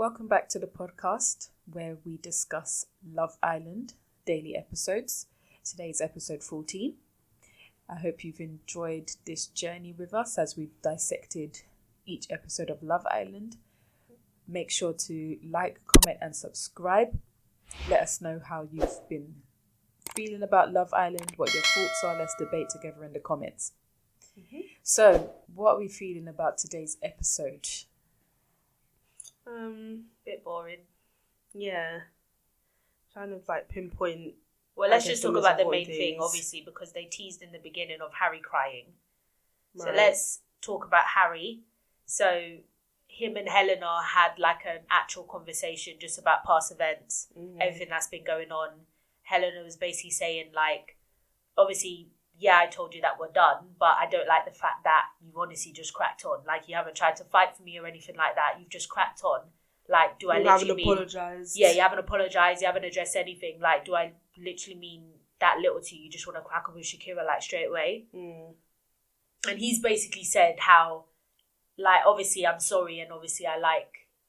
Welcome back to the podcast where we discuss Love Island daily episodes. Today's episode 14. I hope you've enjoyed this journey with us as we've dissected each episode of Love Island. Make sure to like, comment and subscribe. Let us know how you've been feeling about Love Island, what your thoughts are. Let's debate together in the comments. Mm-hmm. So, what are we feeling about today's episode? Bit boring. Yeah. Trying to pinpoint. Well, let's just talk about the main thing, obviously, because they teased in the beginning of Harry crying. Right. So let's talk about Harry. So him and Helena had an actual conversation just about past events, everything that's been going on. Helena was basically saying obviously, yeah, I told you that we're done, but I don't like the fact that you've honestly just cracked on. You haven't tried to fight for me or anything like that. You've just cracked on. Do I literally mean... You haven't apologised. Yeah, you haven't apologised. You haven't addressed anything. Do I literally mean that little to you? You just want to crack on with Shakira, straight away? Mm. And he's basically said how, obviously I'm sorry and obviously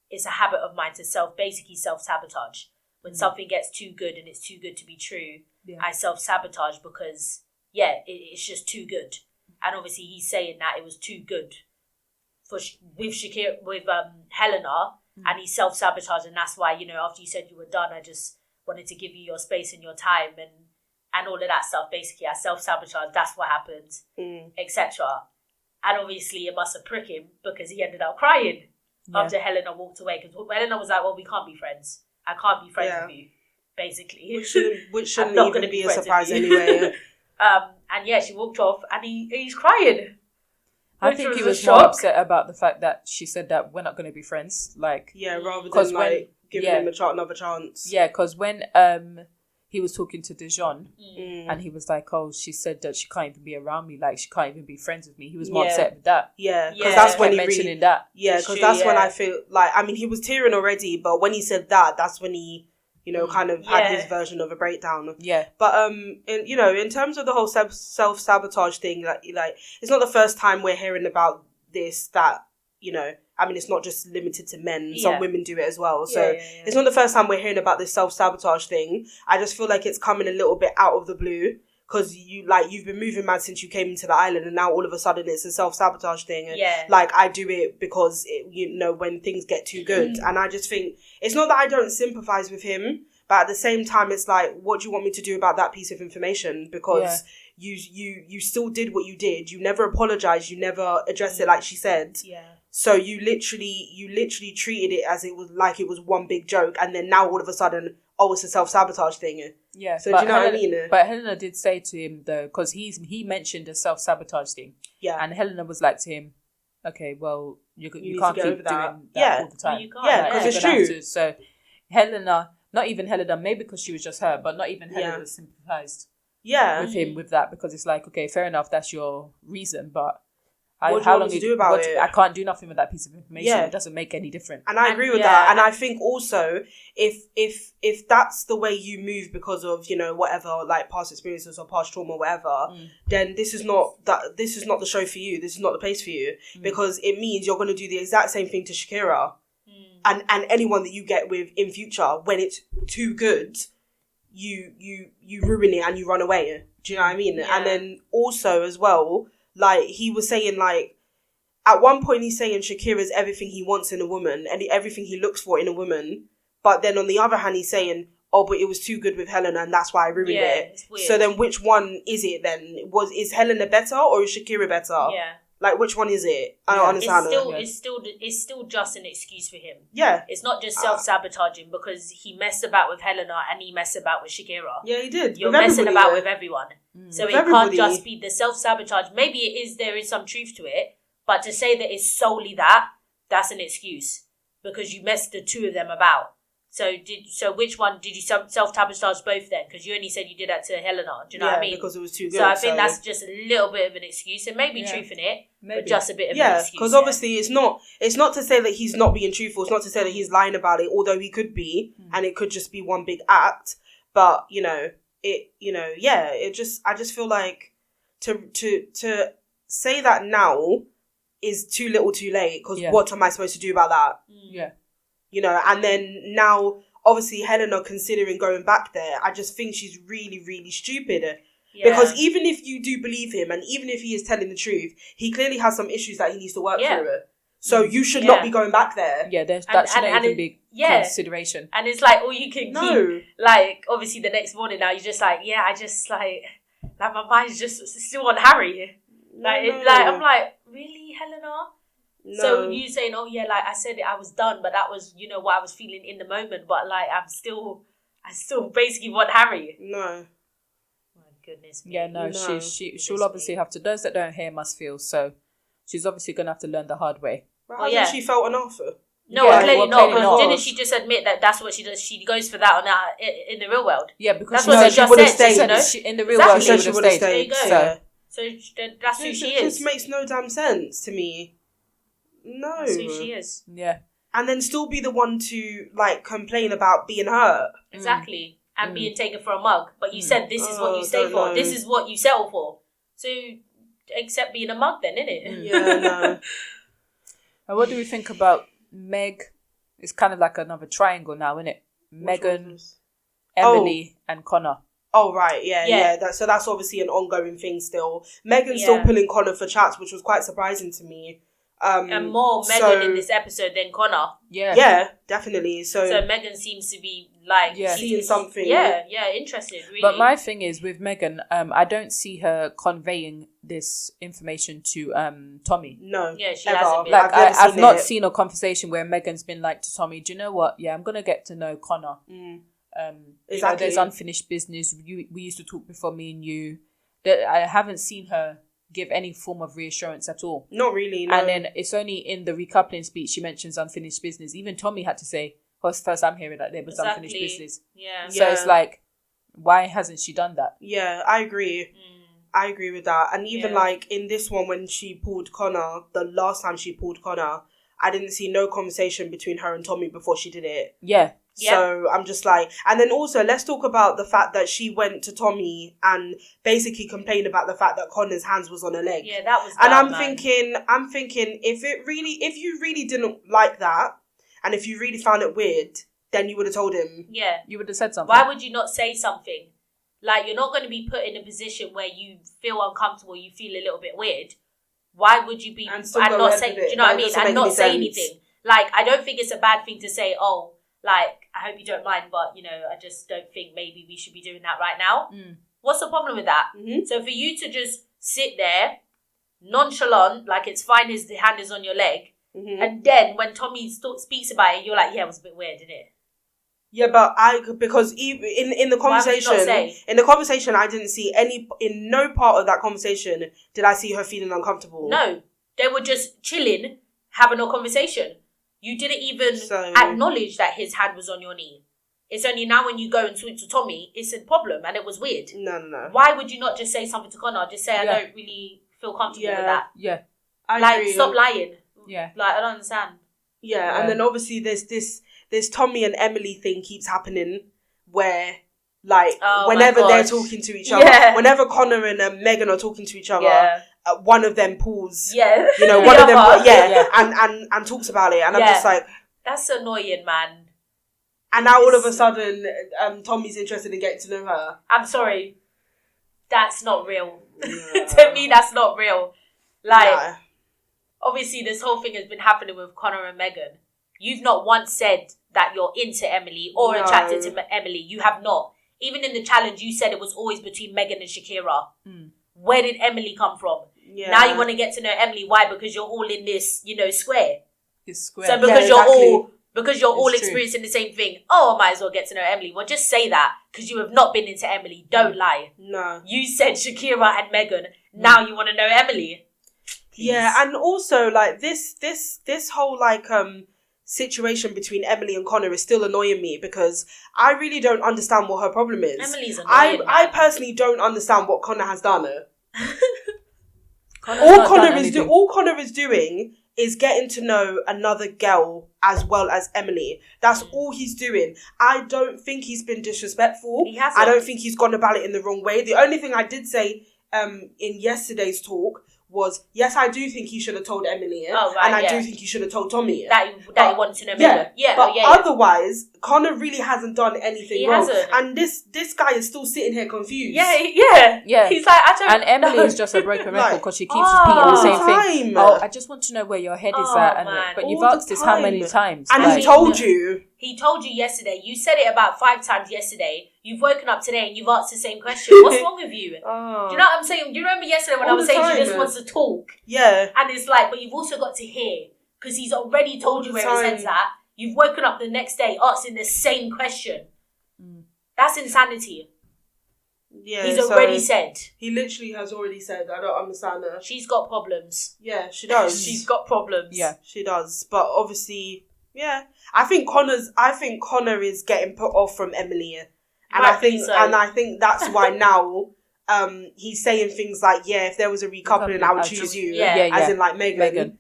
it's a habit of mine to self-sabotage. When something gets too good and it's too good to be true, I self-sabotage because... it's just too good. And obviously he's saying that it was too good with Shakira, with Helena, and he self-sabotaged, and that's why, after you said you were done, I just wanted to give you your space and your time and all of that stuff. Basically, I self-sabotaged, that's what happened, etc. And obviously it must have pricked him because he ended up crying after Helena walked away, because Helena was like, well, we can't be friends. I can't be friends with you, basically. Which shouldn't even be a surprise anyway. And she walked off and he's crying. I think he was more upset about the fact that she said that we're not going to be friends. Rather than giving him another chance. Yeah, because when he was talking to Dijon and he was like, oh, she said that she can't even be around me, she can't even be friends with me. He was more upset with that. Yeah, because that's when he mentioning that. Yeah, because that's when I feel he was tearing already, but when he said that, that's when he... had his version of a breakdown. Yeah. But, in terms of the whole self-sabotage thing, it's not the first time we're hearing about this that, it's not just limited to men. Yeah. Some women do it as well. So it's not the first time we're hearing about this self-sabotage thing. I just feel like it's coming a little bit out of the blue. Because you've been moving mad since you came into the island, and now all of a sudden it's a self-sabotage thing. And I do it because when things get too good, and I just think it's not that I don't sympathise with him, but at the same time it's what do you want me to do about that piece of information? Because you still did what you did. You never apologised. You never addressed it like she said. Yeah. So you literally treated it as it was one big joke, and then now all of a sudden, oh, it's a self-sabotage thing. Yeah. So do you know what I mean? But Helena did say to him, though, because he mentioned the self-sabotage thing. Yeah. And Helena was like to him, okay, well, you can't keep doing that all the time. You can't. Because it's true. So Helena, not even Helena, maybe because she was just her, but not even Helena sympathised with him with that, because it's okay, fair enough, that's your reason, but... how long do you do about it? I can't do nothing with that piece of information. Yeah. It doesn't make any difference. And I agree with that. And I think also, if that's the way you move because of, whatever, past experiences or past trauma or whatever, then this is not the show for you. This is not the place for you. Because it means you're going to do the exact same thing to Shakira and anyone that you get with in future. When it's too good, you ruin it and you run away. Do you know what I mean? Yeah. And then also as well... he was saying, at one point he's saying Shakira's everything he wants in a woman and everything he looks for in a woman. But then on the other hand, he's saying, oh, but it was too good with Helena and that's why I ruined it. It's weird. So then which one is it then? Is Helena better or is Shakira better? Yeah. Which one is it? I don't understand. It's still just an excuse for him. Yeah. It's not just self-sabotaging because he messed about with Helena and he messed about with Shakira. Yeah, he did. You're messing about with everyone. So it can't just be the self-sabotage. Maybe there is some truth to it, but to say that it's solely that's an excuse because you messed the two of them about. So which one did you self-sabotage both then? Because you only said you did that to Helena. Do you know what I mean? Because it was too good. So I think that's just a little bit of an excuse. It may be truth in it, but just a bit of an excuse. Because obviously it's not to say that he's not being truthful. It's not to say that he's lying about it, although he could be, and it could just be one big act. But, I just feel like to say that now is too little too late, because what am I supposed to do about that? Yeah. you know, and then now, obviously, Helena considering going back there, I just think she's really, really stupid. Yeah. Because even if you do believe him, and even if he is telling the truth, he clearly has some issues that he needs to work through. So you should not be going back there. Yeah, that shouldn't even be consideration. And it's like, all you can keep, like, obviously the next morning now, you're just like, I just, like my mind's just still on Harry. I'm like, really, Helena? No. So you saying, like I said, I was done, but that was, you know, what I was feeling in the moment. But like, I still basically want Harry. No. My goodness. Yeah, no. She'll obviously have to. Those that don't hear must feel. So she's obviously gonna have to learn the hard way. Well, hasn't she felt an offer? No, clearly not. Because didn't she just admit that that's what she does? She goes for that on that in the real world. Yeah, because that's what she just said. You know? In the real world, she would have stayed. There you go. So that's who she is. It just makes no damn sense to me. No. That's who she is. Yeah. And then still be the one to, like, complain about being hurt. Exactly. And being taken for a mug. But you said this is what you stay for. This is what you settle for. So accept being a mug then, innit? Yeah, no. And what do we think about Meg? It's kind of like another triangle now, isn't it? Megan, Emily, and Connor. Oh, right, yeah. So that's obviously an ongoing thing still. Megan's still pulling Connor for chats, which was quite surprising to me. And more Megan in this episode than Connor. Yeah, definitely. So Megan seems to be like seeing something. Yeah, interested. Really. But my thing is with Megan, I don't see her conveying this information to Tommy. No, she hasn't been. Like I've not seen a conversation where Megan's been like to Tommy, "Do you know what? Yeah, I'm gonna get to know Connor. Exactly. You know, there's unfinished business. We used to talk before, me and you. That I haven't seen her give any form of reassurance at all. Not really, no. And then it's only in the recoupling speech she mentions unfinished business. Even Tommy had to say, first I'm hearing that there was unfinished business. Yeah. So it's like, why hasn't she done that? Yeah, I agree. I agree with that. And even like in this one, when she pulled Connor, the last time she pulled Connor, I didn't see no conversation between her and Tommy before she did it. Yeah. So I'm just like, and then also let's talk about the fact that she went to Tommy and basically complained about the fact that Connor's hands was on her leg. Yeah, that was dumb, and I'm thinking if you really didn't like that, and if you really found it weird, then you would have told him. Yeah. You would have said something. Why would you not say something? Like, you're not going to be put in a position where you feel uncomfortable, you feel a little bit weird. Why would you be and not say, do you know what I mean? And not say anything. Like, I don't think it's a bad thing to say, like, I hope you don't mind, but, you know, I just don't think maybe we should be doing that right now. What's the problem with that? So for you to just sit there, nonchalant, like it's fine his hand is on your leg, and then when Tommy speaks about it, you're like, yeah, it was a bit weird, isn't it? Yeah, but because even in the conversation, I didn't see in no part of that conversation did I see her feeling uncomfortable. No, they were just chilling, having a conversation. You didn't even acknowledge that his hand was on your knee. It's only now when you go and speak to Tommy, it's a problem, and it was weird. No. Why would you not just say something to Connor? Just say, I don't really feel comfortable with that. Yeah. I agree. Stop lying. Yeah. Like, I don't understand. Yeah, and then obviously there's this Tommy and Emily thing keeps happening where, like, whenever they're talking to each other, whenever Connor and Megan are talking to each other, one of them pulls, you know, one of them, and talks about it, and I'm just like, that's annoying, man. And now all of a sudden, Tommy's interested in getting to know her. I'm sorry, that's not real. To me, that's not real. Like, obviously, this whole thing has been happening with Connor and Megan. You've not once said that you're into Emily or attracted to Emily. You have not. Even in the challenge, you said it was always between Megan and Shakira. Where did Emily come from? Yeah. Now you want to get to know Emily. Why? Because you're all in this, you know, square. It's square. So because you're all experiencing the same thing. Oh, I might as well get to know Emily. Well, just say that because you have not been into Emily. Don't lie. No. You said Shakira and Megan. Now you want to know Emily. Please. Yeah, and also like this whole like situation between Emily and Connor is still annoying me because I really don't understand what her problem is. Emily's annoying. I personally don't understand what Connor has done. All Connor is doing is getting to know another girl as well as Emily. That's all he's doing. I don't think he's been disrespectful. He hasn't. I don't think he's gone about it in the wrong way. The only thing I did say in yesterday's talk was, yes, I do think he should have told Emily, and I do think he should have told Tommy that he wanted to know. But otherwise, Connor really hasn't done anything wrong. And this guy is still sitting here confused. Yeah. He's like, I don't. And Emily is just a broken record because she keeps repeating the same thing. Oh, I just want to know where your head is at. But you've asked this how many times? And he told you. He told you yesterday. You said it about 5 times yesterday. You've woken up today and you've asked the same question. What's wrong with you? Do you know what I'm saying? Do you remember yesterday when I was saying she just wants to talk? Yeah. And it's like, but you've also got to hear, because he's already told you where his head's at. You've woken up the next day asking the same question. That's insanity. Yeah, he's already said. He literally has already said, I don't understand her. She's got problems. Yeah, she does. She's got problems. Yeah, she does. But obviously, yeah. I think Connor is getting put off from Emily. And I think that's why now he's saying things like, if there was a recoupling, I would choose you. As in like Megan.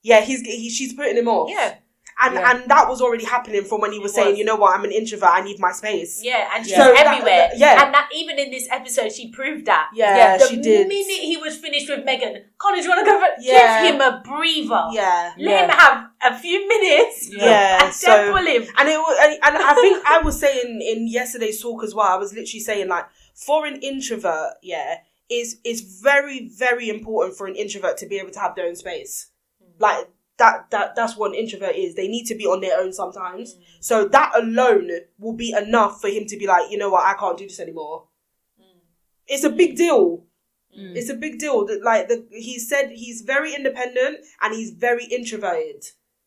She's putting him off. Yeah. And that was already happening from when he was saying, you know what, I'm an introvert, I need my space. Yeah, and she's everywhere. And that even in this episode, she proved that. Yeah, she did. The minute he was finished with Megan, Connor, do you want to go for give him a breather. Yeah. Let him have a few minutes. Yeah. And then pull him. And I think I was saying in yesterday's talk as well, I was literally saying, like, for an introvert, it's very, very important for an introvert to be able to have their own space. Like, that's what an introvert is. They need to be on their own sometimes. So that alone will be enough for him to be like, you know what, I can't do this anymore. It's a big deal. It's a big deal. He said he's very independent and he's very introverted.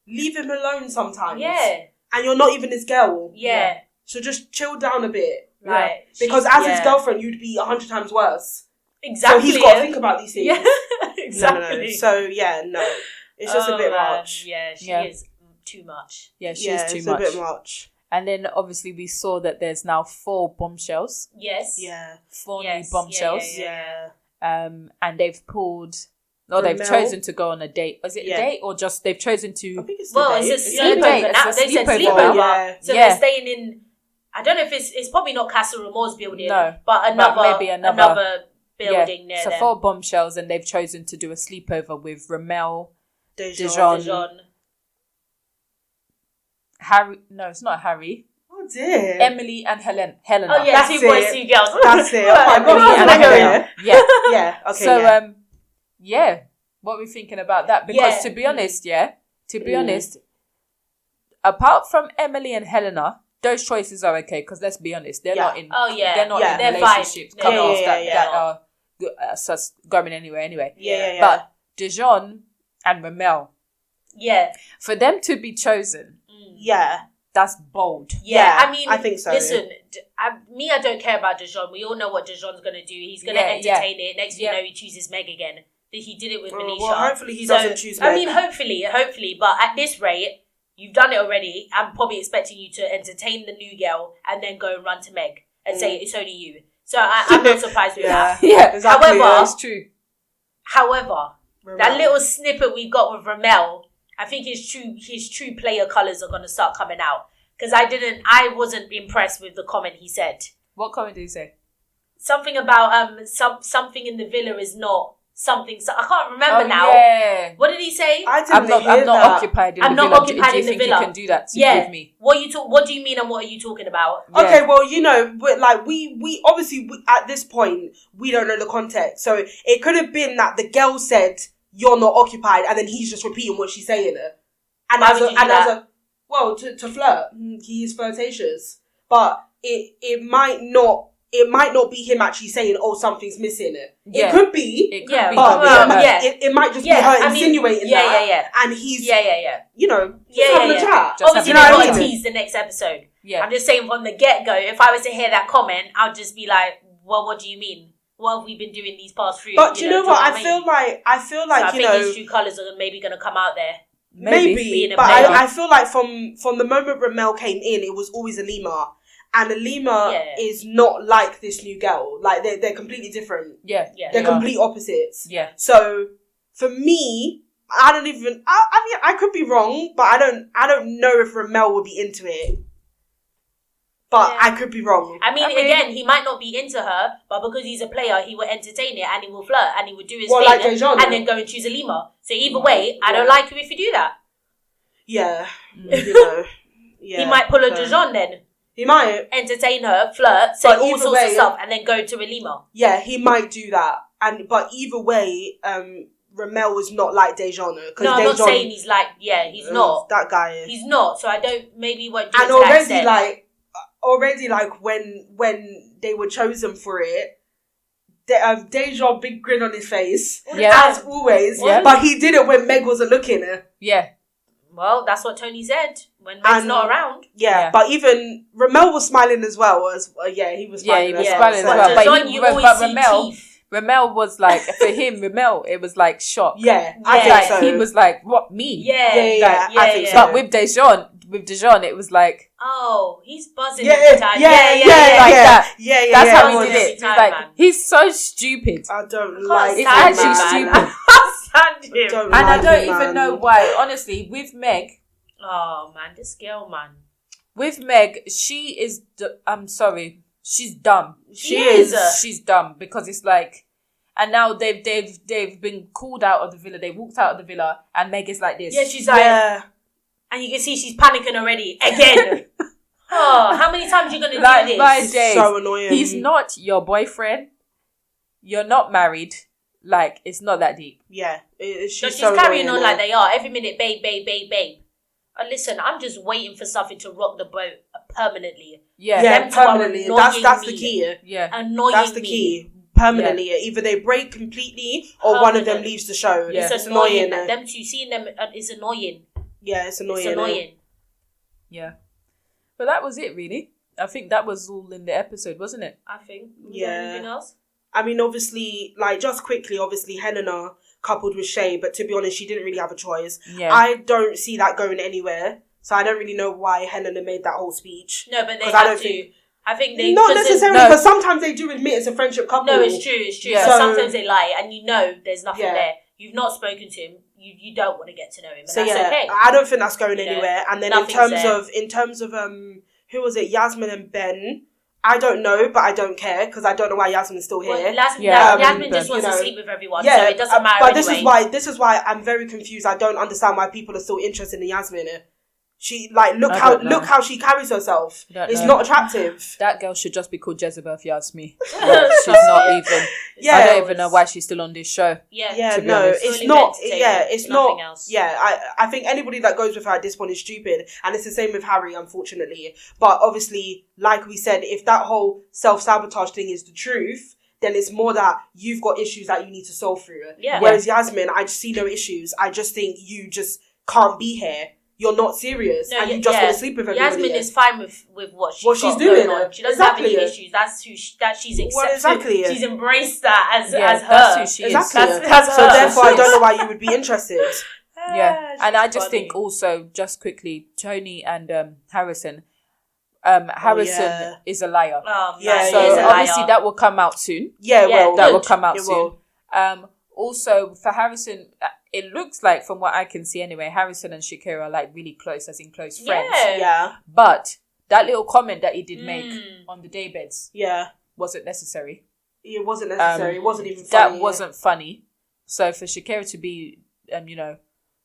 Leave him alone sometimes. Yeah. And you're not even his girl. Yeah. So just chill down a bit. Right. Because as his girlfriend, you'd be 100 times worse. Exactly. So he's got to think about these things. Yeah. Exactly. No. So, no. It's just a bit much. Yeah, she is too much. Yeah, she is too much. It's a bit much. And then obviously we saw that there's now 4 bombshells. Yes. Yeah. 4 new bombshells. Yeah. And they've pulled... No, they've chosen to go on a date. Was it a date or just they've chosen to... I think it's it's a sleepover. Now they said sleepover. Yeah. So they're staying in... I don't know if it's probably not Castle Ramore's building. No. But maybe another building near 4 bombshells and they've chosen to do a sleepover with Ramel... Dijon. Harry. No, it's not Harry. Oh dear. Emily and Helena. Oh yeah, 2 boys, 2 girls. That's it. Oh my God, and Helena. Yeah. Yeah. Okay. So what are we thinking about that? Because to be honest, apart from Emily and Helena, those choices are okay. Because let's be honest, they're not in. Oh yeah. They're not in relationships. Couples that are going anywhere anyway. Yeah. But Dijon and Ramel. Yeah. For them to be chosen. Yeah. That's bold. Yeah. I mean, I think so. Listen, I don't care about Dijon. We all know what Dijon's going to do. He's going to entertain it. Next thing you know, he chooses Meg again. He did it with Manisha. Well, hopefully he doesn't choose Meg. I mean, hopefully. But at this rate, you've done it already. I'm probably expecting you to entertain the new girl and then go and run to Meg and say, it's only you. So I'm not surprised with that. Yeah, exactly. However, that's true. However, that little snippet we got with Ramel, I think his true player colours are going to start coming out. Because I wasn't impressed with the comment he said. What comment did he say? Something about something in the villa is not something. So I can't remember now. Yeah. What did he say? I'm not occupied in the villa. I'm not occupied in the villa. Do you think you can do that with me? What do you mean and what are you talking about? Yeah. Okay, well, we obviously at this point we don't know the context, so it could have been that the girl said you're not occupied, and then he's just repeating what she's saying. To flirt, he is flirtatious, but it might not be him actually saying, "Oh, something's missing." It could be. It might just be her insinuating that. Yeah. And he's having a chat. Obviously, they're going to tease the next episode. Yeah. I'm just saying from the get go. If I was to hear that comment, I'll just be like, "Well, what do you mean? What have we been doing these past 3 years?" But you know what? I feel like so I think his true colours are maybe going to come out there. Maybe. But I feel like from the moment Ramel came in, it was always Alima. And Alima is not like this new girl. Like, they're completely different. Yeah. They're complete opposites. Yeah. So, for me, I mean, I could be wrong, but I don't know if Ramel would be into it. But I could be wrong. I mean, again, he might not be into her, but because he's a player, he will entertain it and he will flirt and he will do his thing like Dejan, and then go and choose a Lima. So either way, I don't like you if you do that. Yeah, you know. Yeah, he might pull a Dejan then. He might. Entertain her, flirt, say all sorts of stuff, and then go to a Lima. Yeah, he might do that. But either way, Ramel was not like Dejan. No, I'm not saying he's like, he's not. That guy. He's not, so I don't, maybe he won't do and it to that extent. Already, when they were chosen for it, Dejan, big grin on his face, as always. Yeah. But he did it when Meg wasn't looking. Yeah. Well, that's what Tony said when Meg's not around. Yeah, but even Ramel was smiling as well. He was smiling. Yeah, he was smiling as well. But Ramel was like, for him, it was like shock. Yeah, I think so. He was like, what, me? Yeah, I think so. But with Dejan, it was like, oh, he's buzzing every time. Yeah, that's how he did it. Like, he's so stupid. I don't like him. It's actually stupid. And I don't even know why. Honestly, with Meg. Oh man, this girl, man. With Meg, she is. I'm sorry, she's dumb. She's dumb because it's like, and now they've been called out of the villa. They walked out of the villa, and Meg is like this. Yeah, she's like, and you can see she's panicking already again. Oh, how many times are you gonna do this? My days. So annoying. He's not your boyfriend. You're not married. Like, it's not that deep. Yeah. She's carrying on like they are. Every minute, babe. Listen, I'm just waiting for something to rock the boat permanently. Yeah, permanently. That's the key. Yeah. Annoying That's the key. Permanently. Yeah. Either they break completely or one of them leaves the show. Yeah. It's annoying. Them two, seeing them is annoying. Yeah, it's annoying. Yeah. But that was it, really. I think that was all in the episode, wasn't it? I think. Was there anything else? I mean, obviously, just quickly, Helena coupled with Shay, but to be honest, she didn't really have a choice. Yeah. I don't see that going anywhere, so I don't really know why Helena made that whole speech. No, but they have to. I think they... Not necessarily, but sometimes they do admit it's a friendship couple. No, it's true. Yeah. So sometimes they lie, and there's nothing there. You've not spoken to him. You don't want to get to know him, and that's okay. I don't think that's going anywhere. And then in terms of who was it? Yasmin and Ben. I don't know, but I don't care because I don't know why Yasmin's still here. Well, Yasmin just wants to sleep with everyone, so it doesn't matter. But this is why I'm very confused. I don't understand why people are still interested in Yasmin. She look how she carries herself. It's not attractive. That girl should just be called Jezebel if you ask me. She's not even. I don't even know why she's still on this show. It's not. It's not. Else. I think anybody that goes with her at this point is stupid, and it's the same with Harry, unfortunately. But obviously, like we said, if that whole self-sabotage thing is the truth, then it's more that you've got issues that you need to solve through. Yeah. Whereas Yasmin, I just see no issues. I just think you just can't be here. You're not serious, and you just want to sleep with everybody. Yasmin is fine with what she's doing. She doesn't have any issues. That's she's accepted. Well, exactly. She's embraced that as her. That's who she is. That's her. So therefore, I don't know why you would be interested. And I just think also, just quickly, Tony and Harrison. Harrison is a liar. So obviously that will come out soon. That will come out soon. Also, for Harrison, it looks like, from what I can see anyway, Harrison and Shakira are like really close, as in close friends. Yeah. But that little comment that he did make on the daybeds, wasn't necessary. It wasn't necessary. It wasn't even funny. That wasn't funny. So for Shakira to be,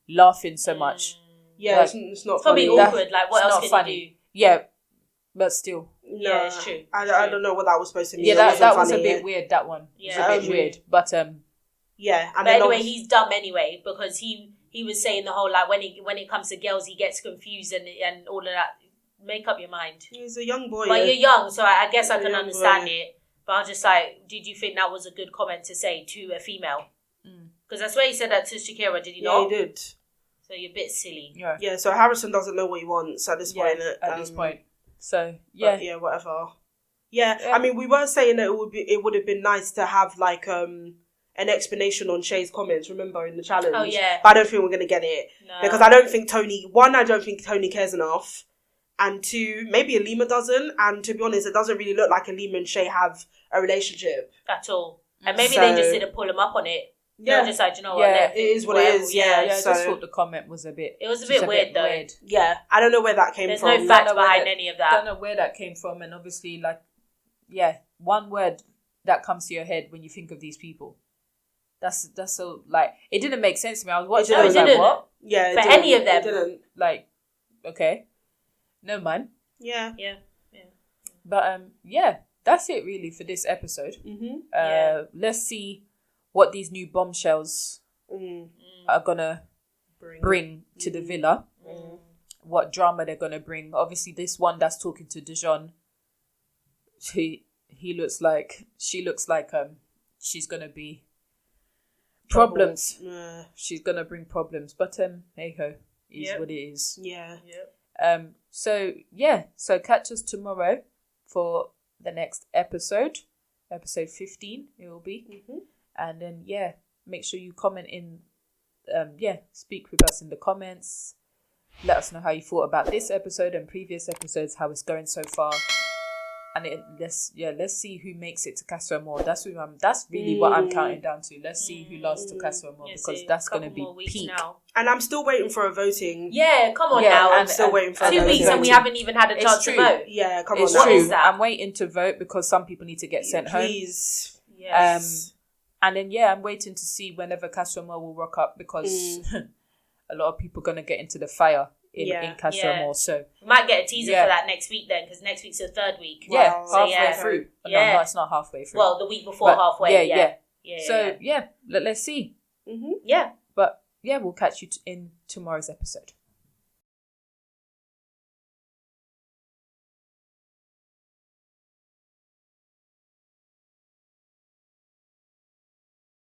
laughing so much, it's not. It's probably awkward. Like, what else can you do? Yeah, but still. No, it's true. I don't know what that was supposed to mean. Yeah, that was a bit weird. That one. Yeah, it was a bit weird. But but anyway, he's dumb anyway, because he was saying the whole, like, when it comes to girls, he gets confused and all of that. Make up your mind. He's a young boy. But you're young, so I guess I can understand it. But I was just like, did you think that was a good comment to say to a female? Because that's where he said that to Shakira, did he not? Yeah, he did. So you're a bit silly. Yeah, so Harrison doesn't know what he wants at this point. At this point. So, whatever. Yeah, I mean, we were saying that it would have been nice to have, like, an explanation on Shay's comments, remember, in the challenge. Oh, yeah. But I don't think we're going to get it. No. Because I don't think Tony cares enough. And two, maybe Alima doesn't. And to be honest, it doesn't really look like Alima and Shay have a relationship. At all. And maybe they just didn't pull him up on it. Yeah, just like, you know what? It is what it is. Yeah, I just thought the comment was a bit. It was a bit weird though. Weird. Yeah, I don't know where that came from. There's no fact behind any of that. I don't know where that came from, and obviously, like, one word that comes to your head when you think of these people. That's so, like, it didn't make sense to me. I was watching. I was like, what? Yeah, for any of them, it didn't. Like, okay, no man. Yeah. But that's it really for this episode. Let's see what these new bombshells are gonna bring to the villa. What drama they're gonna bring. Obviously, this one that's talking to Dijon, she looks like she's gonna be problems. She's gonna bring problems. But hey ho, is what it is. Yeah. So catch us tomorrow for the next episode 15 it will be. And then make sure you comment in speak with us in the comments. Let us know how you thought about this episode and previous episodes, how it's going so far. And let's see who makes it to Casa Amor. That's really what I'm counting down to. Let's see who lasts to Casa Amor, because that's going to be peak. Now. And I'm still waiting for a voting. Yeah, come on now. I'm still waiting for 2 weeks and we haven't even had a chance to vote. Yeah, come on. It's now. true. What is that? I'm waiting to vote because some people need to get sent home. Please. Yes. And then I'm waiting to see whenever Casa Amor will rock up, because a lot of people are going to get into the fire in Casa Amor. So we might get a teaser for that next week then, because next week's the 3rd week. Halfway through. No, it's not halfway through. Well, the week before halfway. So let's see. Yeah. But we'll catch you in tomorrow's episode.